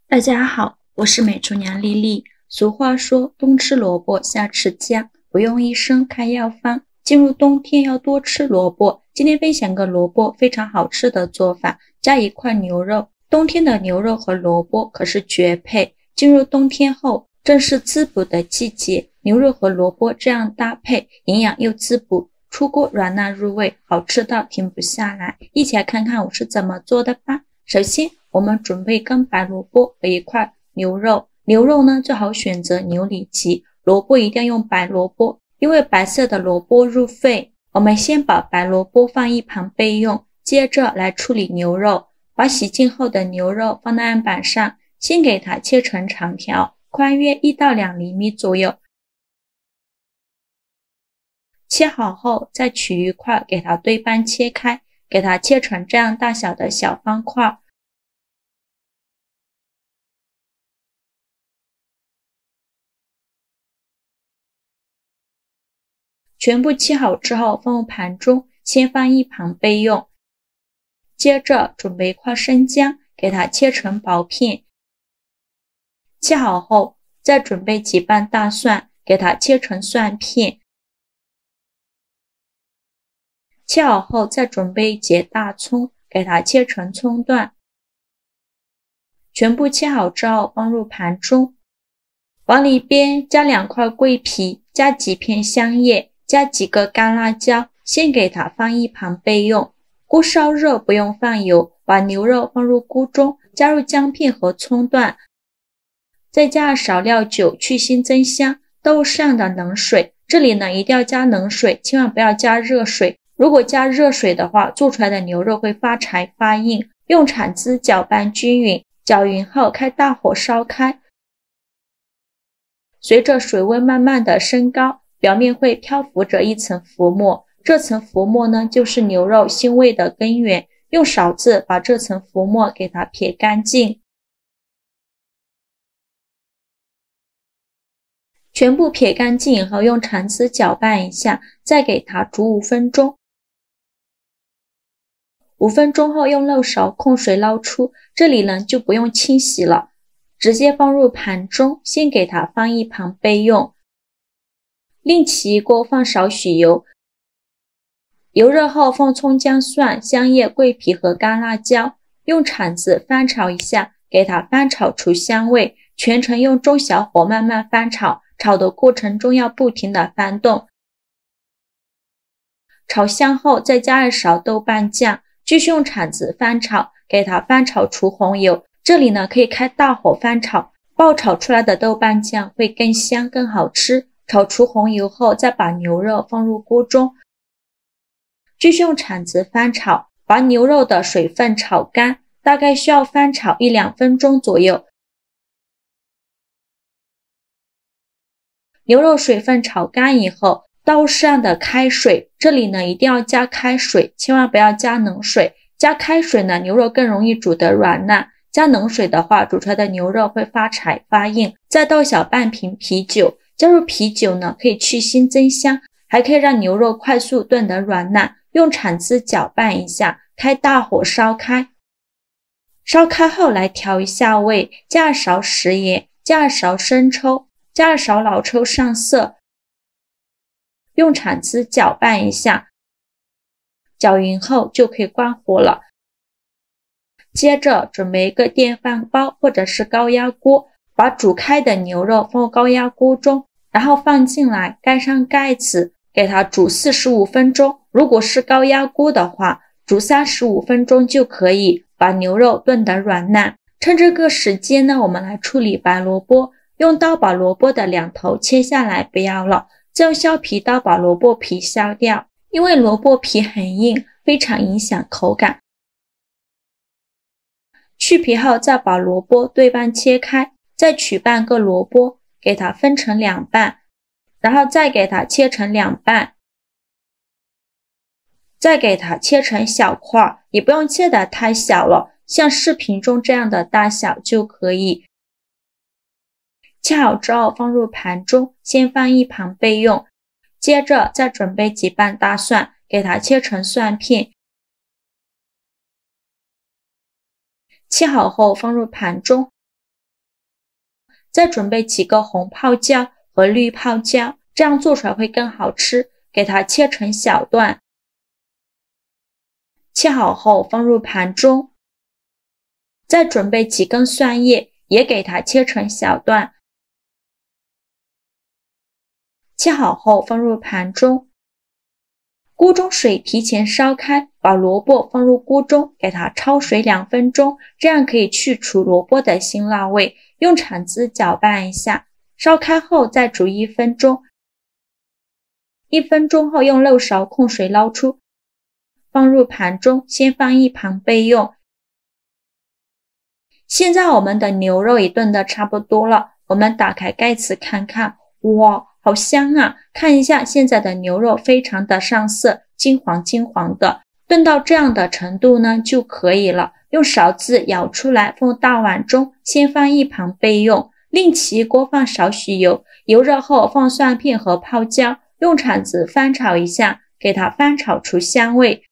大家好，我是美厨娘丽丽。俗话说，冬吃萝卜，夏吃姜，不用医生开药方。进入冬天要多吃萝卜。今天分享个萝卜非常好吃的做法，加一块牛肉。冬天的牛肉和萝卜可是绝配。进入冬天后，正是滋补的季节，牛肉和萝卜这样搭配，营养又滋补，出锅软烂入味，好吃到停不下来。一起来看看我是怎么做的吧。首先，我们准备根白萝卜和一块牛肉。牛肉呢，最好选择牛里脊，萝卜一定要用白萝卜，因为白色的萝卜入肺。我们先把白萝卜放一旁备用，接着来处理牛肉。把洗净后的牛肉放在案板上，先给它切成长条，宽约1到2厘米左右。切好后，再取一块给它对半切开，给它切成这样大小的小方块。全部切好之后放入盘中，先放一旁备用。接着准备一块生姜，给它切成薄片。切好后，再准备几瓣大蒜，给它切成蒜片。切好后，再准备一节大葱，给它切成葱段。全部切好之后放入盘中，往里边加2块桂皮，加几片香叶，加几个干辣椒，先给它放一旁备用。锅烧热，不用放油，把牛肉放入锅中，加入姜片和葱段，再加少料酒去腥增香，倒入适量的冷水。这里呢一定要加冷水，千万不要加热水。如果加热水的话，做出来的牛肉会发柴发硬。用铲子搅拌均匀，搅匀后开大火烧开。随着水温慢慢的升高，表面会漂浮着一层浮沫，这层浮沫呢就是牛肉腥味的根源。用勺子把这层浮沫给它撇干净。全部撇干净以后，用铲子搅拌一下，再给它煮5分钟。5分钟后用漏勺控水捞出，这里呢就不用清洗了，直接放入盘中，先给它放一旁备用。另起一锅放少许油，油热后放葱姜蒜、香叶、桂皮和干辣椒，用铲子翻炒一下，给它翻炒出香味，全程用中小火慢慢翻炒，炒的过程中要不停的翻动。炒香后再加2勺豆瓣酱，继续用铲子翻炒，给它翻炒出红油。这里呢可以开大火翻炒，爆炒出来的豆瓣酱会更香更好吃。炒出红油后，再把牛肉放入锅中，继续用铲子翻炒，把牛肉的水分炒干，大概需要翻炒1-2分钟左右。牛肉水分炒干以后，倒入适量的开水，这里呢一定要加开水，千万不要加冷水。加开水呢，牛肉更容易煮得软烂；加冷水的话，煮出来的牛肉会发柴发硬。再倒小半瓶啤酒，加入啤酒呢，可以去腥增香，还可以让牛肉快速炖得软烂。用铲子搅拌一下，开大火烧开。烧开后来调一下味，加2勺食盐，加2勺生抽，加2勺老抽上色。用铲子搅拌一下，搅匀后就可以关火了。接着准备一个电饭煲或者是高压锅，把煮开的牛肉放入高压锅中，然后放进来，盖上盖子，给它煮45分钟。如果是高压锅的话，煮35分钟就可以把牛肉炖得软烂。趁这个时间呢，我们来处理白萝卜。用刀把萝卜的2头切下来，不要了。再用削皮刀把萝卜皮削掉，因为萝卜皮很硬，非常影响口感。去皮后再把萝卜对半切开，再取半个萝卜，给它分成2半，然后再给它切成2半，再给它切成小块，也不用切得太小了，像视频中这样的大小就可以。切好之后放入盘中，先放一旁备用。接着再准备几瓣大蒜，给它切成蒜片。切好后放入盘中，再准备几个红泡椒和绿泡椒，这样做出来会更好吃。给它切成小段，切好后放入盘中。再准备几根蒜叶，也给它切成小段，切好后放入盘中。锅中水提前烧开，把萝卜放入锅中，给它焯水2分钟，这样可以去除萝卜的辛辣味。用铲子搅拌一下，烧开后再煮1分钟。1分钟后用漏勺控水捞出，放入盘中，先放一旁备用。现在我们的牛肉也炖得差不多了，我们打开盖子看看，哇，好香啊！看一下现在的牛肉非常的上色，金黄金黄的，炖到这样的程度呢就可以了。用勺子舀出来放大碗中，先放一旁备用。另起锅放少许油，油热后放蒜片和泡椒，用铲子翻炒一下，给它翻炒出香味。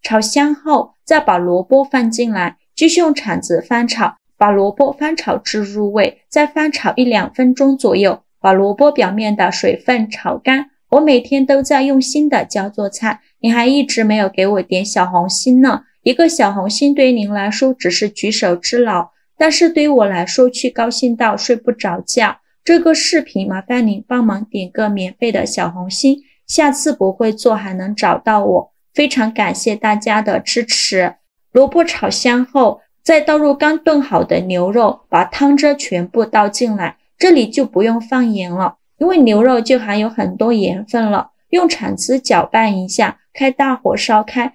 炒香后再把萝卜放进来，继续用铲子翻炒，把萝卜翻炒至入味，再翻炒1-2分钟左右，把萝卜表面的水分炒干。我每天都在用心的教做菜，你还一直没有给我点小红心呢。一个小红心对于您来说只是举手之劳，但是对于我来说却高兴到睡不着觉。这个视频麻烦您帮忙点个免费的小红心，下次不会做还能找到我。非常感谢大家的支持。萝卜炒香后，再倒入刚炖好的牛肉，把汤汁全部倒进来，这里就不用放盐了，因为牛肉就含有很多盐分了。用铲子搅拌一下，开大火烧开。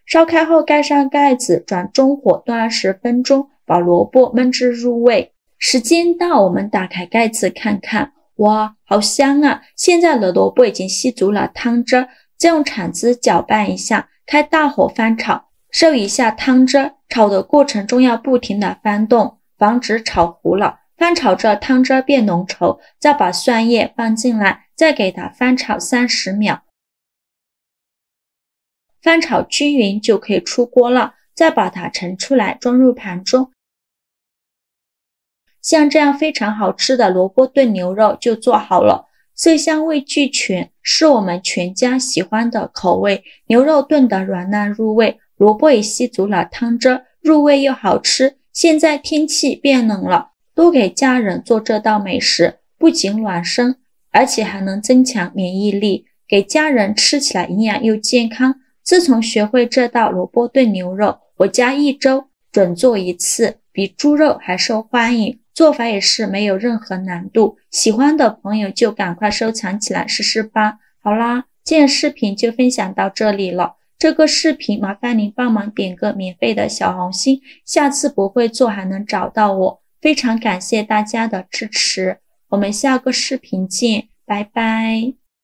烧开后盖上盖子，转中火炖20分钟，把萝卜焖至入味。时间到，我们打开盖子看看，哇，好香啊！现在的萝卜已经吸足了汤汁，再用铲子搅拌一下，开大火翻炒，收一下汤汁。炒的过程中要不停的翻动，防止炒糊了。翻炒着汤汁变浓稠，再把蒜叶放进来，再给它翻炒30秒。翻炒均匀就可以出锅了，再把它盛出来装入盘中。像这样非常好吃的萝卜炖牛肉就做好了，色香味俱全，是我们全家喜欢的口味。牛肉炖得软烂入味，萝卜也吸足了汤汁，入味又好吃。现在天气变冷了，多给家人做这道美食，不仅暖身，而且还能增强免疫力，给家人吃起来营养又健康。自从学会这道萝卜炖牛肉，我家1周准做1次，比猪肉还受欢迎，做法也是没有任何难度。喜欢的朋友就赶快收藏起来试试吧。好啦，今天视频就分享到这里了。这个视频麻烦您帮忙点个免费的小红心，下次不会做还能找到我。非常感谢大家的支持，我们下个视频见，拜拜。